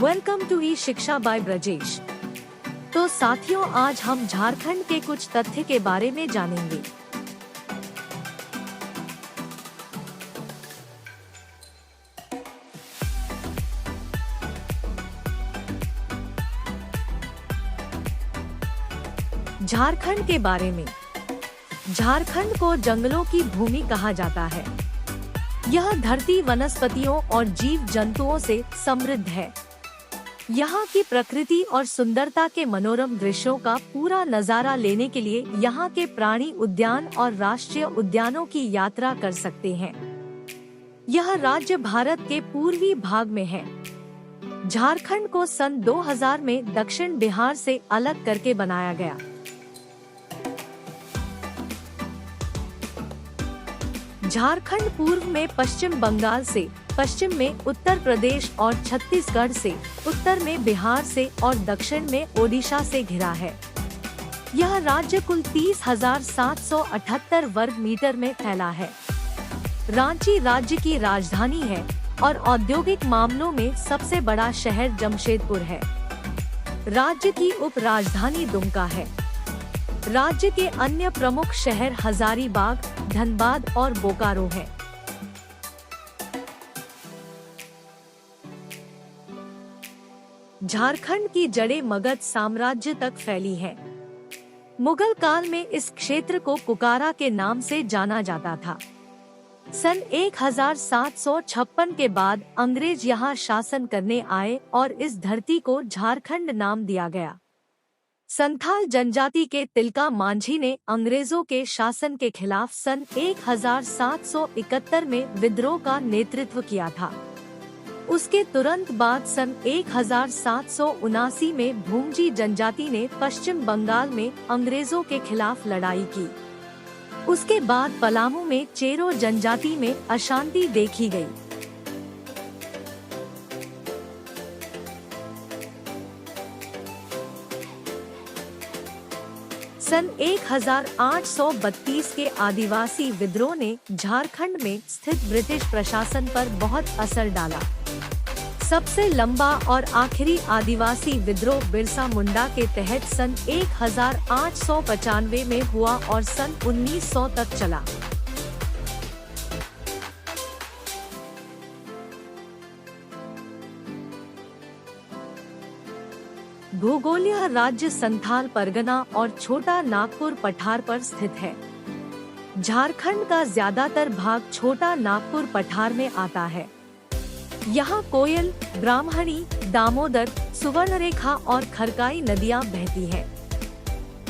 Welcome to ई शिक्षा bye Brajesh. तो साथियों, आज हम झारखंड के कुछ तथ्य के बारे में जानेंगे। झारखंड के बारे में। झारखंड को जंगलों की भूमि कहा जाता है। यह धरती वनस्पतियों और जीव जंतुओं से समृद्ध है। यहाँ की प्रकृति और सुंदरता के मनोरम दृश्यों का पूरा नजारा लेने के लिए यहाँ के प्राणी उद्यान और राष्ट्रीय उद्यानों की यात्रा कर सकते हैं। यह राज्य भारत के पूर्वी भाग में है। झारखंड को सन 2000 में दक्षिण बिहार से अलग करके बनाया गया। झारखंड पूर्व में पश्चिम बंगाल से, पश्चिम में उत्तर प्रदेश और छत्तीसगढ़ से, उत्तर में बिहार से और दक्षिण में ओडिशा से घिरा है। यह राज्य कुल 30,778 वर्ग मीटर में फैला है। रांची राज्य की राजधानी है और औद्योगिक मामलों में सबसे बड़ा शहर जमशेदपुर है। राज्य की उप राजधानी दुमका है। राज्य के अन्य प्रमुख शहर हजारीबाग, धनबाद और बोकारो हैं। झारखंड की जड़ें मगध साम्राज्य तक फैली हैं। मुगल काल में इस क्षेत्र को कुकारा के नाम से जाना जाता था। सन 1756 के बाद अंग्रेज यहाँ शासन करने आए और इस धरती को झारखंड नाम दिया गया। संथाल जनजाति के तिलका मांझी ने अंग्रेजों के शासन के खिलाफ सन 1771 में विद्रोह का नेतृत्व किया था। उसके तुरंत बाद सन 1779 में भूमजी जनजाति ने पश्चिम बंगाल में अंग्रेजों के खिलाफ लड़ाई की। उसके बाद पलामू में चेरो जनजाति में अशांति देखी गई। सन 1832 के आदिवासी विद्रोह ने झारखंड में स्थित ब्रिटिश प्रशासन पर बहुत असर डाला। सबसे लंबा और आखिरी आदिवासी विद्रोह बिरसा मुंडा के तहत सन 1895 में हुआ और सन 1900 तक चला। भूगोलीय राज्य संथाल परगना और छोटा नागपुर पठार पर स्थित है। झारखंड का ज्यादातर भाग छोटा नागपुर पठार में आता है। यहाँ कोयल, ब्राह्मणी, दामोदर, सुवर्णरेखा और खरकाई नदियाँ बहती हैं।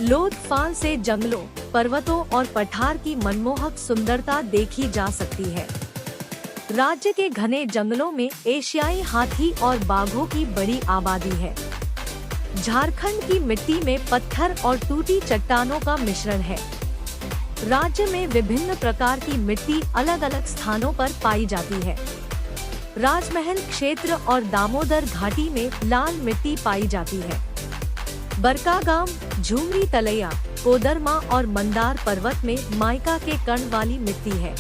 लोथफाल से जंगलों, पर्वतों और पठार की मनमोहक सुंदरता देखी जा सकती है। राज्य के घने जंगलों में एशियाई हाथी और बाघों की बड़ी आबादी है। झारखंड की मिट्टी में पत्थर और टूटी चट्टानों का मिश्रण है। राज्य में विभिन्न प्रकार की मिट्टी अलग अलग स्थानों पर पाई जाती है। राजमहल क्षेत्र और दामोदर घाटी में लाल मिट्टी पाई जाती है। बरकागाम, झुमरी तलैया, कोदरमा और मंदार पर्वत में माइका के कण वाली मिट्टी है।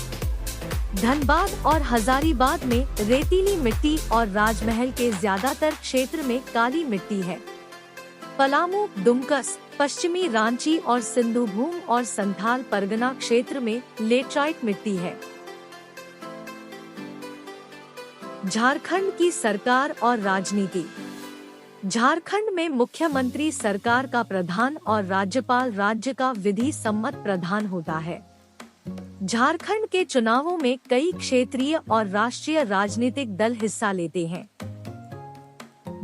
धनबाद और हजारीबाग में रेतीली मिट्टी और राजमहल के ज्यादातर क्षेत्र में काली मिट्टी है। पलामू, दुमकस, पश्चिमी रांची और सिंधुभूम और संथाल परगना क्षेत्र में लेटराइट मिट्टी है। झारखंड की सरकार और राजनीति। झारखंड में मुख्यमंत्री सरकार का प्रधान और राज्यपाल राज्य का विधि सम्मत प्रधान होता है। झारखंड के चुनावों में कई क्षेत्रीय और राष्ट्रीय राजनीतिक दल हिस्सा लेते हैं।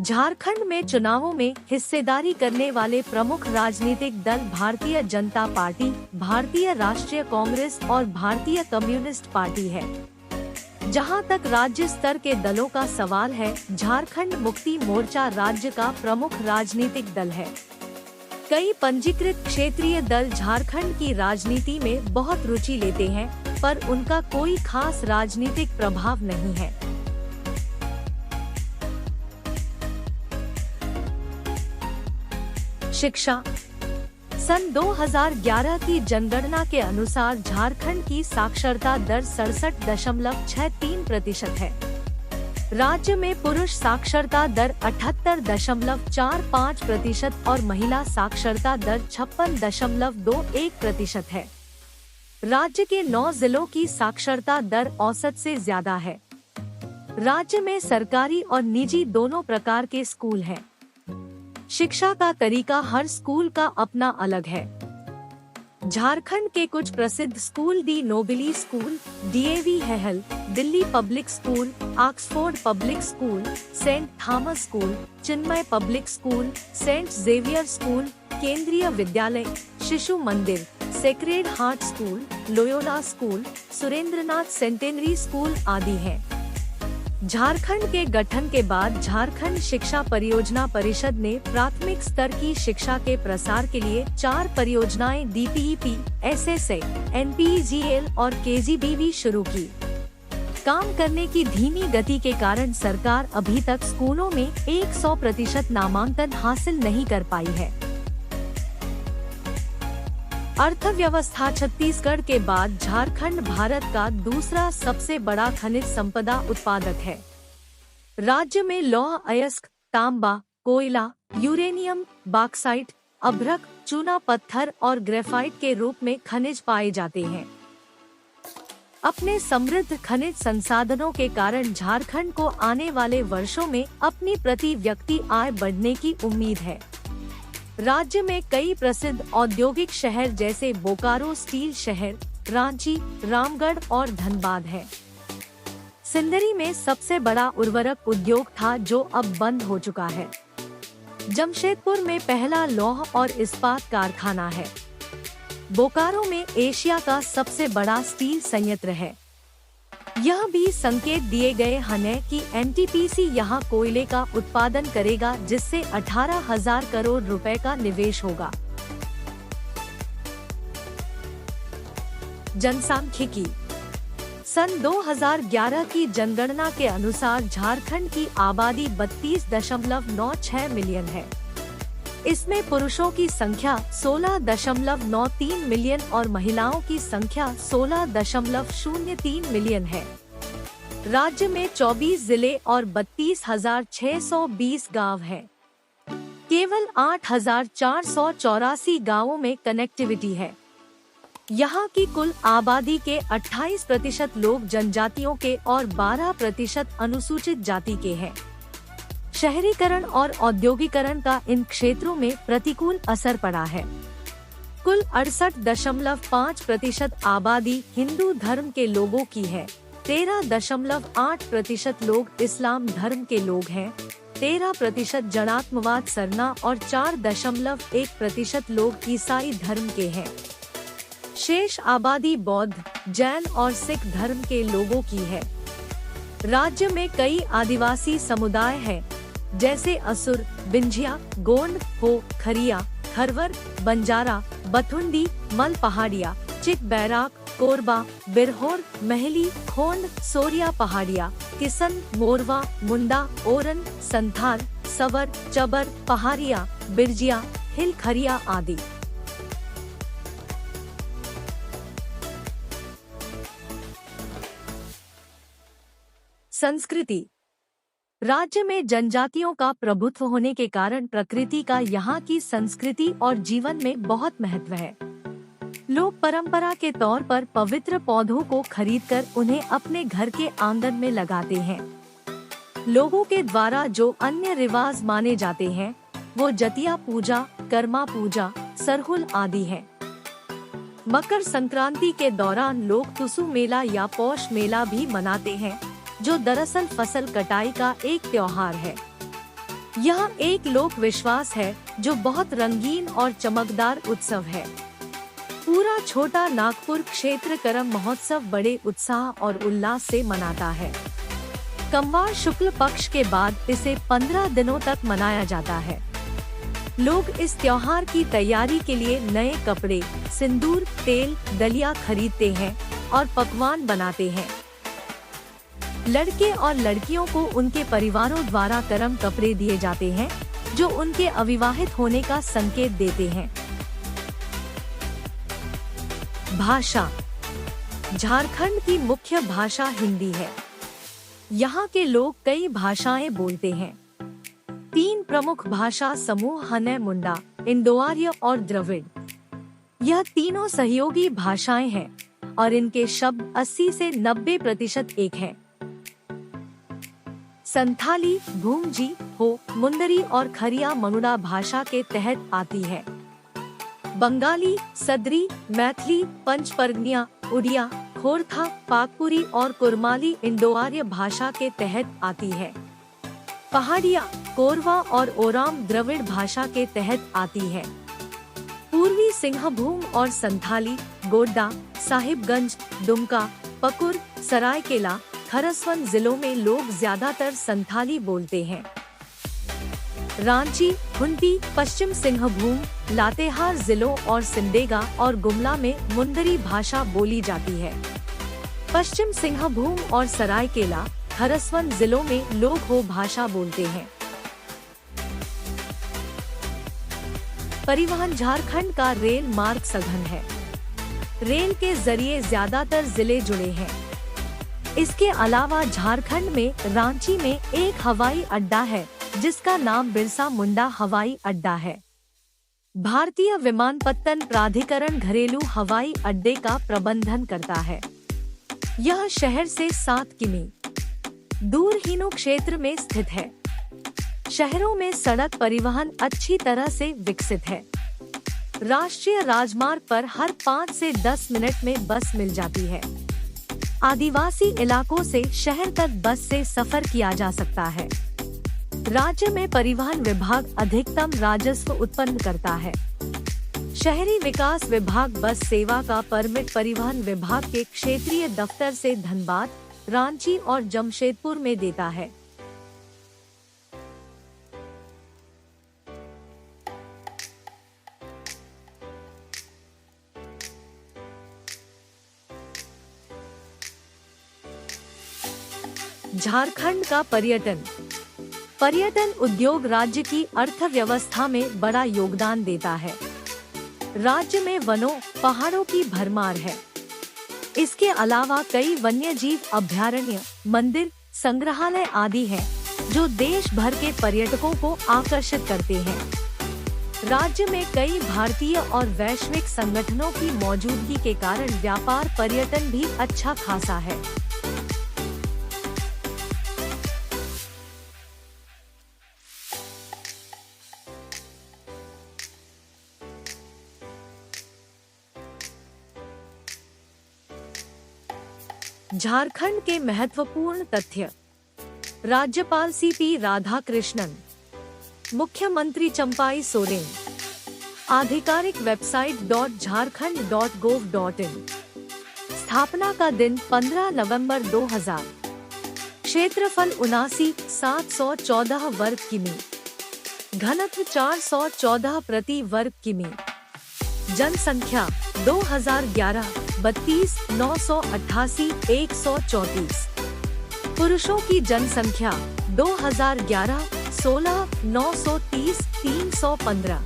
झारखंड में चुनावों में हिस्सेदारी करने वाले प्रमुख राजनीतिक दल भारतीय जनता पार्टी, भारतीय राष्ट्रीय कांग्रेस और भारतीय कम्युनिस्ट पार्टी है। जहां तक राज्य स्तर के दलों का सवाल है, झारखंड मुक्ति मोर्चा राज्य का प्रमुख राजनीतिक दल है। कई पंजीकृत क्षेत्रीय दल झारखंड की राजनीति में बहुत रुचि लेते हैं, पर उनका कोई खास राजनीतिक प्रभाव नहीं है। शिक्षा। सन 2011 की जनगणना के अनुसार झारखंड की साक्षरता दर 67.63% है। राज्य में पुरुष साक्षरता दर 78.45% और महिला साक्षरता दर 56.21% है। राज्य के 9 जिलों की साक्षरता दर औसत से ज्यादा है। राज्य में सरकारी और निजी दोनों प्रकार के स्कूल हैं। शिक्षा का तरीका हर स्कूल का अपना अलग है। झारखंड के कुछ प्रसिद्ध school De Nobili School, DAV Hehal, Delhi Public School, Oxford Public School, Saint Thomas School, Chinmaya Public School, Saint Xavier School, Kendriya Vidyalaya, Shishu Mandir, Sacred Heart School, Loyola School, Surendranath Centenary School आदि हैं। झारखंड के गठन के बाद झारखंड शिक्षा परियोजना परिषद ने प्राथमिक स्तर की शिक्षा के प्रसार के लिए 4 परियोजनाएं डीपीईपी, एसएसए, एनपीईजीएल और केजीबीवी शुरू की। काम करने की धीमी गति के कारण सरकार अभी तक स्कूलों में 100% नामांकन हासिल नहीं कर पाई है। अर्थव्यवस्था छत्तीसगढ़ के बाद झारखंड भारत का दूसरा सबसे बड़ा खनिज संपदा उत्पादक है। राज्य में लौह अयस्क, तांबा, कोयला, यूरेनियम, बॉक्साइट, अभ्रक, चूना पत्थर और ग्रेफाइट के रूप में खनिज पाए जाते हैं। अपने समृद्ध खनिज संसाधनों के कारण झारखंड को आने वाले वर्षों में अपनी प्रति व्यक्ति आय बढ़ने की उम्मीद है। राज्य में कई प्रसिद्ध औद्योगिक शहर जैसे बोकारो स्टील शहर, रांची, रामगढ़ और धनबाद है। सिंदरी में सबसे बड़ा उर्वरक उद्योग था जो अब बंद हो चुका है। जमशेदपुर में पहला लौह और इस्पात कारखाना है। बोकारो में एशिया का सबसे बड़ा स्टील संयंत्र है। यह भी संकेत दिए गए हैं कि एनटीपीसी यहां कोयले का उत्पादन करेगा, जिससे 18,000 करोड़ रुपए का निवेश होगा। जनसांख्यिकी सन 2011 की जनगणना के अनुसार झारखंड की आबादी 32.96 मिलियन है। इसमें पुरुषों की संख्या 16.93 मिलियन और महिलाओं की संख्या 16.03 मिलियन है। राज्य में 24 जिले और 32,620 गांव हैं। केवल 8,484 गांवों में कनेक्टिविटी है। यहाँ की कुल आबादी के 28% लोग जनजातियों के और 12% अनुसूचित जाति के हैं। शहरीकरण और औद्योगिकरण का इन क्षेत्रों में प्रतिकूल असर पड़ा है। कुल 68.5% आबादी हिंदू धर्म के लोगों की है। 13.8% लोग इस्लाम धर्म के लोग हैं। 13% जड़ात्मवाद सरना और 4.1% लोग ईसाई धर्म के हैं। शेष आबादी बौद्ध, जैन और सिख धर्म के लोगों की है। राज्य में कई आदिवासी समुदाय हैं, जैसे असुर, बिंझिया, गोंड, हो, खरिया, खरवर, बंजारा, बथुंडी, मल पहाड़िया, चिक बैराक, कोरबा, बिरहोर, महली, खोंड, सोरिया पहाड़िया, किसन, मोरवा, मुंडा, ओरन, संथाल, सवर, चबर, पहाड़िया, बिरजिया, हिल खरिया आदि। संस्कृति राज्य में जनजातियों का प्रभुत्व होने के कारण प्रकृति का यहाँ की संस्कृति और जीवन में बहुत महत्व है। लोग परंपरा के तौर पर पवित्र पौधों को खरीदकर उन्हें अपने घर के आंगन में लगाते हैं। लोगों के द्वारा जो अन्य रिवाज माने जाते हैं वो जतिया पूजा, कर्मा पूजा, सरहुल आदि हैं। मकर संक्रांति के दौरान लोग टुसु मेला या पौष मेला भी मनाते हैं, जो दरअसल फसल कटाई का एक त्योहार है। यह एक लोक विश्वास है जो बहुत रंगीन और चमकदार उत्सव है। पूरा छोटा नागपुर क्षेत्र करम महोत्सव बड़े उत्साह और उल्लास से मनाता है। कमवार शुक्ल पक्ष के बाद इसे 15 दिनों तक मनाया जाता है। लोग इस त्योहार की तैयारी के लिए नए कपड़े, सिंदूर, तेल, दलिया खरीदते हैं और पकवान बनाते हैं। लड़के और लड़कियों को उनके परिवारों द्वारा करम कपड़े दिए जाते हैं, जो उनके अविवाहित होने का संकेत देते हैं। भाषा झारखंड की मुख्य भाषा हिंदी है। यहाँ के लोग कई भाषाएं बोलते हैं। 3 प्रमुख भाषा समूह हैं मुंडा, इंडो-आर्य और द्रविड़। यह तीनों सहयोगी भाषाएं हैं और इनके शब्द 80 से 90% एक हैं। संथाली, भूमजी, हो, मुंदरी और खरिया मंगुड़ा भाषा के तहत आती है। बंगाली, सदरी, मैथिली, पंचपरगनिया, उड़िया, खोरथा, पाकपुरी और कुरमाली इंडो-आर्य भाषा के तहत आती है। पहाड़िया, कोरवा और ओराम द्रविड़ भाषा के तहत आती है। पूर्वी सिंहभूम और संथाली, गोड्डा, साहिबगंज, दुमका, पकुर, सरायकेला, खरसवन जिलों में लोग ज्यादातर संथाली बोलते हैं। रांची, खुंटी, पश्चिम सिंहभूम, लातेहार जिलों और सिमडेगा और गुमला में मुंदरी भाषा बोली जाती है। पश्चिम सिंहभूम और सरायकेला, खरसवन जिलों में लोग हो भाषा बोलते हैं। परिवहन झारखंड का रेल मार्ग सघन है। रेल के जरिए ज्यादातर जिले जुड़े हैं। इसके अलावा झारखंड में रांची में एक हवाई अड्डा है जिसका नाम बिरसा मुंडा हवाई अड्डा है। भारतीय विमानपत्तन प्राधिकरण घरेलू हवाई अड्डे का प्रबंधन करता है। यह शहर से 7 किमी दूर हिनो क्षेत्र में स्थित है। शहरों में सड़क परिवहन अच्छी तरह से विकसित है। राष्ट्रीय राजमार्ग पर हर 5 से 10 मिनट में बस मिल जाती है। आदिवासी इलाकों से शहर तक बस से सफर किया जा सकता है। राज्य में परिवहन विभाग अधिकतम राजस्व उत्पन्न करता है। शहरी विकास विभाग बस सेवा का परमिट परिवहन विभाग के क्षेत्रीय दफ्तर से धनबाद, रांची और जमशेदपुर में देता है। झारखंड का पर्यटन उद्योग राज्य की अर्थव्यवस्था में बड़ा योगदान देता है। राज्य में वनों, पहाड़ों की भरमार है। इसके अलावा कई वन्यजीव अभयारण्य, मंदिर, संग्रहालय आदि हैं, जो देश भर के पर्यटकों को आकर्षित करते हैं। राज्य में कई भारतीय और वैश्विक संगठनों की मौजूदगी के कारण व्यापार पर्यटन भी अच्छा खासा है। झारखंड के महत्वपूर्ण तथ्य। राज्यपाल सीपी राधाकृष्णन, मुख्यमंत्री चंपाई सोरेन। आधिकारिक वेबसाइट .jharkhand.gov.in। स्थापना का दिन 15 नवंबर 2000। क्षेत्रफल 79,714 वर्ग किमी। घनत्व 414 प्रति वर्ग किमी। जनसंख्या 2011 32,988 134। पुरुषों की जनसंख्या 2011 16,930 315।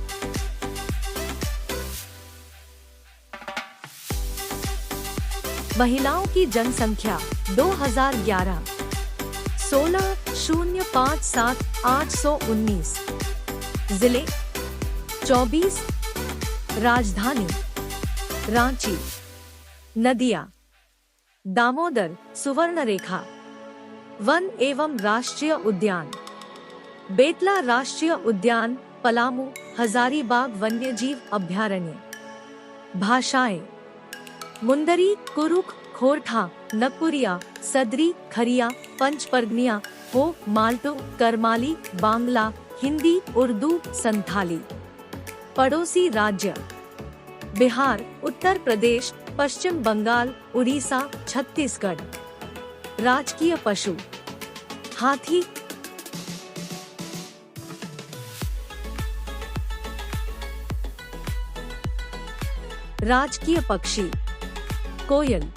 महिलाओं की जनसंख्या 2011 16,057 819। जिले 24। राजधानी रांची। नदियाँ दामोदर, सुवर्णरेखा। वन एवं राष्ट्रीय उद्यान बेतला राष्ट्रीय उद्यान, पलामू, हजारीबाग वन्यजीव अभयारण्य। भाषाएं मुंदरी, कुरुख, खोरठा, नकुरिया, सदरी, खरिया, पंचपरगनिया, हो, माल्टो, करमाली, बांग्ला, हिंदी, उर्दू, संथाली। पड़ोसी राज्य बिहार, उत्तर प्रदेश, पश्चिम बंगाल, उड़ीसा, छत्तीसगढ़। राजकीय पशु हाथी। राजकीय पक्षी कोयल।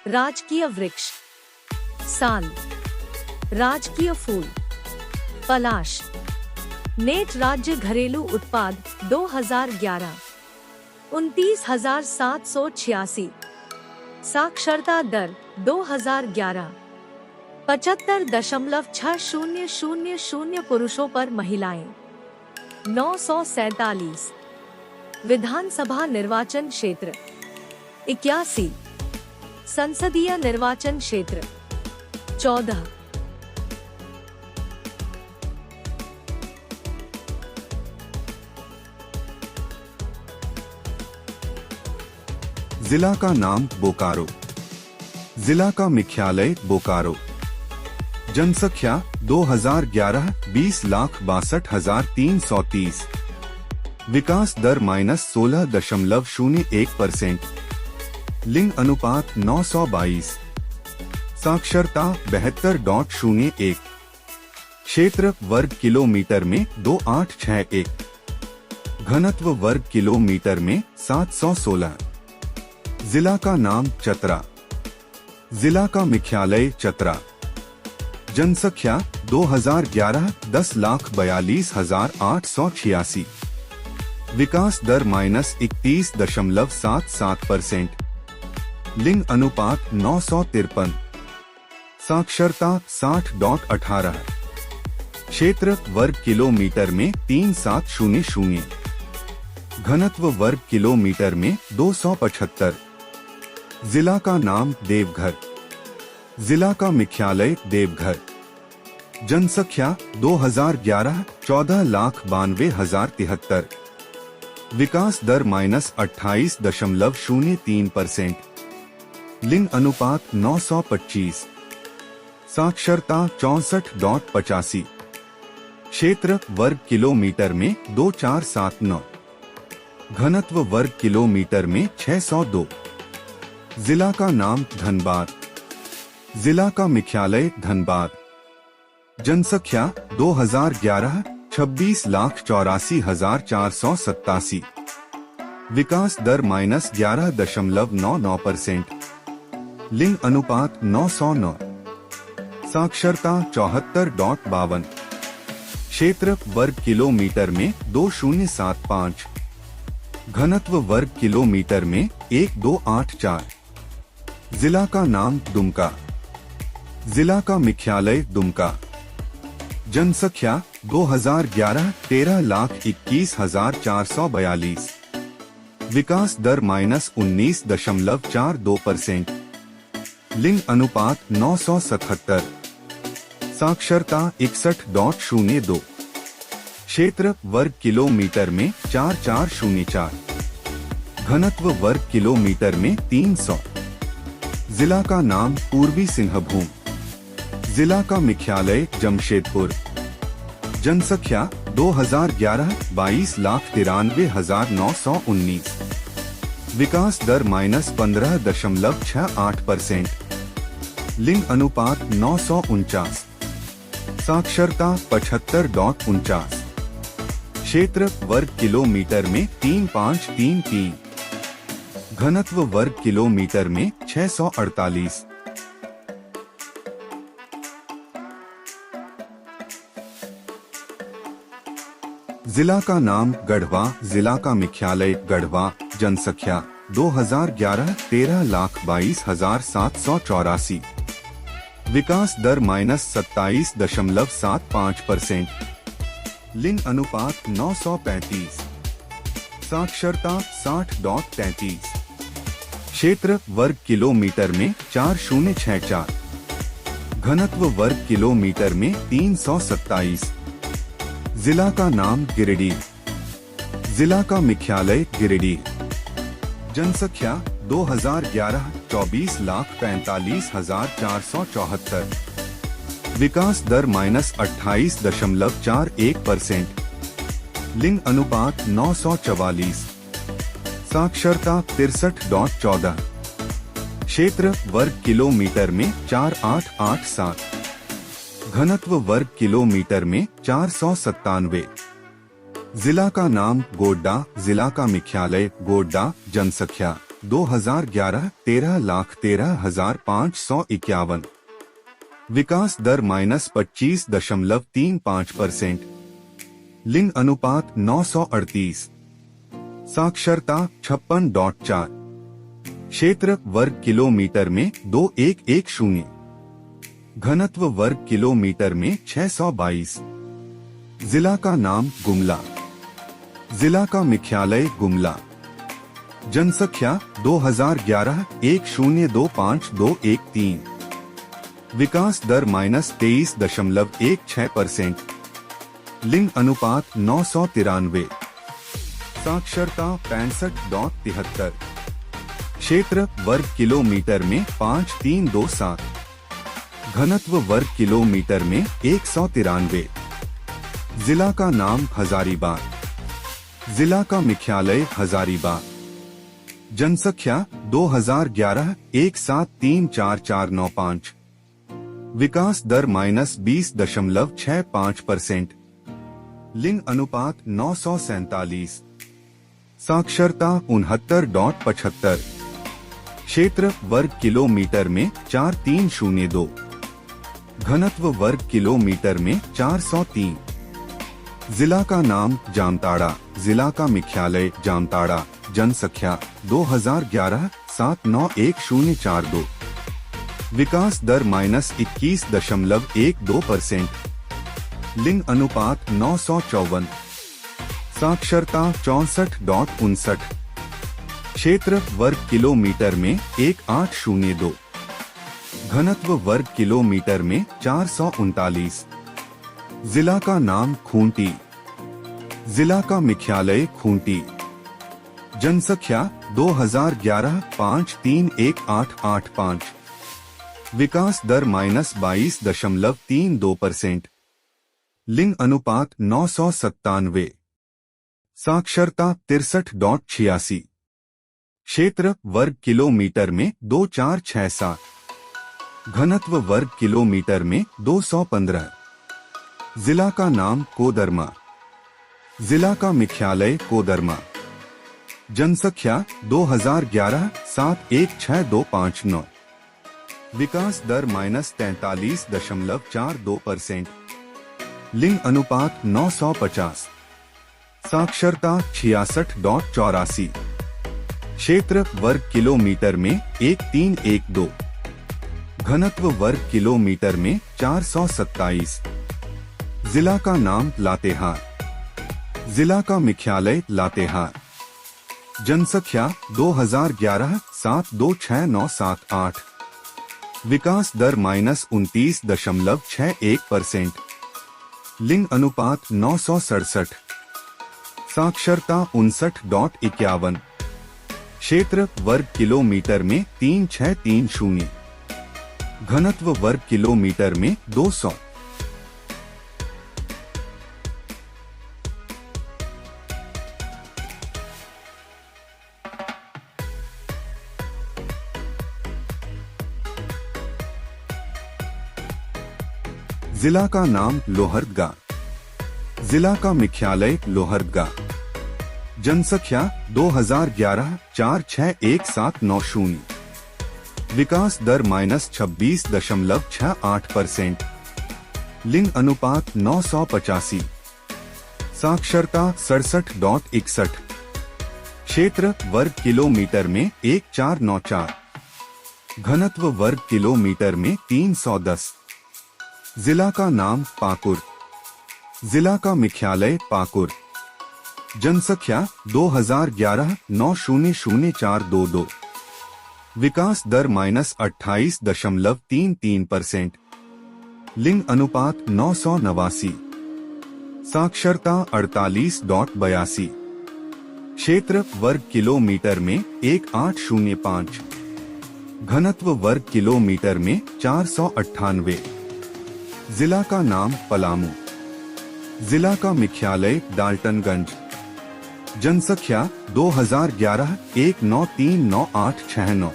राजकीय वृक्ष साल। राजकीय फूल पलाश। नेट राज्य घरेलू उत्पाद 2011 29,786। साक्षरता दर 2011 75.6000 पुरुषों पर महिलाएं। 947। विधानसभा निर्वाचन क्षेत्र 81। संसदीय निर्वाचन क्षेत्र 14। जिला का नाम बोकारो। जिला का मुख्यालय बोकारो। जनसंख्या 2011 20,62,330। विकास दर -16.01%। लिंग अनुपात 922। साक्षरता 72.01। क्षेत्र वर्ग किलोमीटर में 2861। घनत्व वर्ग किलोमीटर में 716। जिला का नाम चतरा। जिला का मुख्यालय चतरा। जनसंख्या 2011 10,42,886। विकास दर -31.77%। लिंग अनुपात 953। साक्षरता 60.18। क्षेत्र वर्ग किलोमीटर में 3700। घनत्व वर्ग किलोमीटर में 275। जिला का नाम देवघर। जिला का मुख्यालय देवघर। जनसंख्या 2011 14,92,073। विकास दर -28.03%। लिंग अनुपात 925। साक्षरता 64.85। क्षेत्र वर्ग किलोमीटर में 2479। घनत्व वर्ग किलोमीटर में 602। जिला का नाम धनबाद। जिला का मुख्यालय धनबाद। जनसंख्या 2011 26,84,487। विकास दर -11.99%। लिंग अनुपात 909। साक्षरता 74.52। क्षेत्र वर्ग किलोमीटर में 2075। घनत्व वर्ग किलोमीटर में 1284। जिला का नाम दुमका। जिला का मुख्यालय दुमका। जनसंख्या 2011 13,21,442। विकास दर -19.42%। लिंग अनुपात 977। साक्षरता 61.02। क्षेत्र वर्ग किलोमीटर में 4404। घनत्व वर्ग किलोमीटर में 300। जिला का नाम पूर्वी सिंहभूम। जिला का मुख्यालय जमशेदपुर। जनसंख्या 2011 22,93,919। विकास दर -15.68%। लिंग अनुपात 949। साक्षरता 75.49। क्षेत्र वर्ग किलोमीटर में 3533। घनत्व वर्ग किलोमीटर में 648। जिला का नाम गढ़वा। जिला का मुख्यालय गढ़वा। जनसंख्या 2011 13,22,784। विकास दर -27.75%। लिंग अनुपात 935। साक्षरता 60.33। क्षेत्र वर्ग किलोमीटर में 4064। घनत्व वर्ग किलोमीटर में 327। जिला का नाम गिरिडीह। जिला का मुख्यालय गिरिडीह। जनसंख्या 2011 24,45,474। विकास दर -28.41%। लिंग अनुपात 944। साक्षरता 63.14। क्षेत्र वर्ग किलोमीटर में 4887। घनत्व वर्ग किलोमीटर में 497। जिला का नाम गोड्डा। जिला का मुख्यालय गोड्डा। जनसंख्या 2011 13,13,551। विकास दर -25.35%। लिंग अनुपात 938। साक्षरता 56.4। क्षेत्र वर्ग किलोमीटर में 2110। घनत्व वर्ग किलोमीटर में 622। जिला का नाम गुमला। जिला का मुख्यालय गुमला। जनसंख्या 2011 1025,213। विकास दर -23.16%। लिंग अनुपात 993। साक्षरता 65.73। क्षेत्र वर्ग किलोमीटर में 5327। घनत्व वर्ग किलोमीटर में 193। जिला का नाम हजारीबाग। जिला का मुख्यालय हजारीबाग। जनसंख्या 2011 1734,495। विकास दर -20.65%। लिंग अनुपात 947। साक्षरता 69.75। क्षेत्र वर्ग किलोमीटर में 4302। घनत्व वर्ग किलोमीटर में 403। जिला का नाम जामताड़ा। जिला का मुख्यालय जामताड़ा। जनसंख्या 2011 791042। विकास दर -21.12%। लिंग अनुपात 954। साक्षरता 64.59। क्षेत्र वर्ग किलोमीटर में 1802। घनत्व वर्ग किलोमीटर में 439। जिला का नाम खूंटी। जिला का मुख्यालय खूंटी। जनसंख्या 2011 531885। विकास दर -22.32%। लिंग अनुपात 997। साक्षरता 63.86। क्षेत्र वर्ग किलोमीटर में 2467। घनत्व वर्ग किलोमीटर में 215। जिला का नाम कोदरमा। जिला का मुख्यालय कोदरमा। जनसंख्या 2011 716259। विकास दर -43.42%। लिंग अनुपात 950। साक्षरता 66.84। क्षेत्र वर्ग किलोमीटर में 1312। घनत्व वर्ग किलोमीटर में 427। जिला का नाम लातेहार। जिला का मुख्यालय लातेहार। जनसंख्या 2011 726978। विकास दर -29.61%। लिंग अनुपात 967। साक्षरता 59.51। क्षेत्र वर्ग किलोमीटर में 3630। घनत्व वर्ग किलोमीटर में 200। जिला का नाम लोहरदगा। जिला का मुख्यालय लोहरदगा। जनसंख्या 2011 461790। विकास दर -26.68%। लिंग अनुपात 985। साक्षरता 67.61। क्षेत्र वर्ग किलोमीटर में 1494। घनत्व वर्ग किलोमीटर में 310। जिला का नाम पाकुर। जिला का मुख्यालय पाकुर। जनसंख्या 2011 900422। विकास दर -28.33%। लिंग अनुपात 989। साक्षरता 48.82। क्षेत्र वर्ग किलोमीटर में 1805। घनत्व वर्ग किलोमीटर में 498। जिला का नाम पलामू। जिला का मुख्यालय डाल्टनगंज। जनसंख्या 2011 1939,869।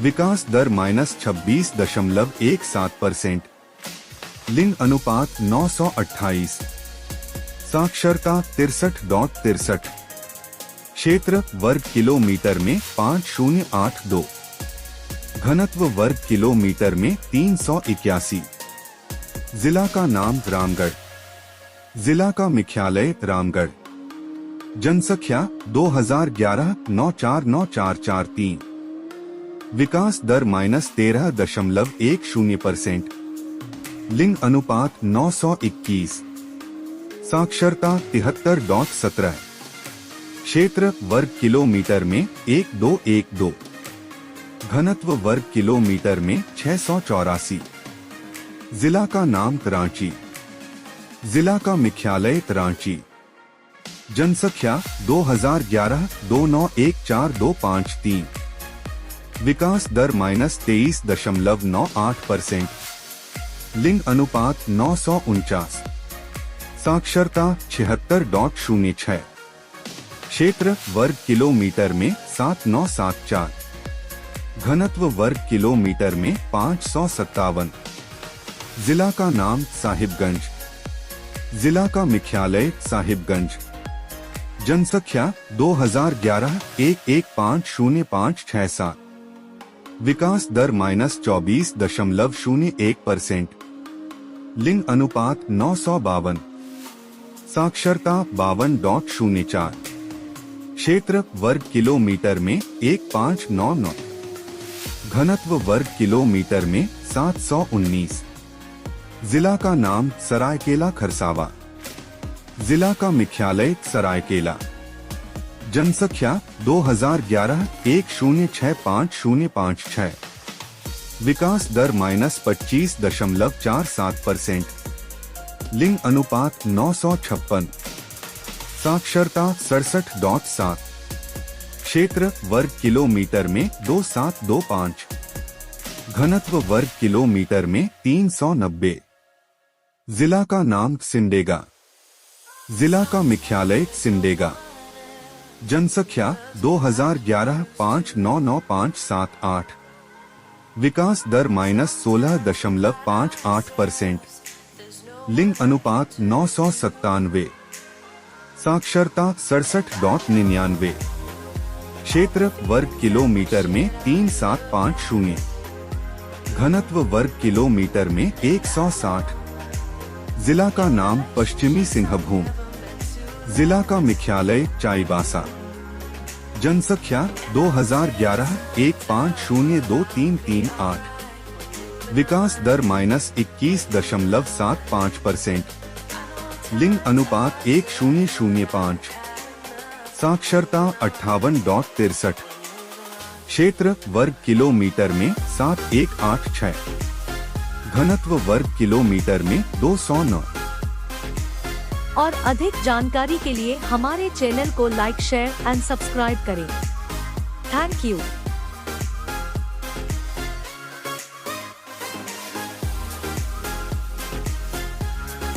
विकास दर -26.17%। लिंग अनुपात 928। साक्षरता 63.63। क्षेत्र वर्ग किलोमीटर में 5082। घनत्व वर्ग किलोमीटर में 381। जिला का नाम रामगढ़। जिला का मुख्यालय रामगढ़। जनसंख्या 2011 949443। विकास दर -13.10%। लिंग अनुपात 921। साक्षरता 73.17। क्षेत्र वर्ग किलोमीटर में 1212। घनत्व वर्ग किलोमीटर में 684। जिला का नाम रांची। जिला का मुख्यालय रांची। जनसंख्या 2011 2914,253। विकास दर -23.98%। लिंग अनुपात 949। साक्षरता 76.06। क्षेत्र वर्ग किलोमीटर में 7974। घनत्व वर्ग किलोमीटर में 557। जिला का नाम साहिबगंज। जिला का मुख्यालय साहिबगंज। जनसंख्या 2011 1150,567। विकास दर -24.01%। लिंग अनुपात 952। साक्षरता 52.04। क्षेत्र वर्ग किलोमीटर में 1599। घनत्व वर्ग किलोमीटर में 719। जिला का नाम सरायकेला खरसावा। जिला का मुख्यालय सरायकेला। जनसंख्या 2011 1065,056। विकास दर -25.47%। लिंग अनुपात 956। साक्षरता 67.7। क्षेत्र वर्ग किलोमीटर में 2725। घनत्व वर्ग किलोमीटर में 390। जिला का नाम सिमडेगा। जिला का मुख्यालय सिमडेगा। जनसंख्या 2011 599578। विकास दर -16.58%। लिंग अनुपात 997। साक्षरता 67.99। क्षेत्र वर्ग किलोमीटर में 3750। घनत्व वर्ग किलोमीटर में 160। जिला का नाम पश्चिमी सिंहभूम। जिला का मुख्यालय चाईबासा। जनसंख्या 2011 1502,338। विकास दर -21.75%। लिंग अनुपात 1005। साक्षरता 58.63। क्षेत्र वर्ग किलोमीटर में 7186। घनत्व वर्ग किलोमीटर में 209। और अधिक जानकारी के लिए हमारे चैनल को लाइक, शेयर एंड सब्सक्राइब करें। Thank you.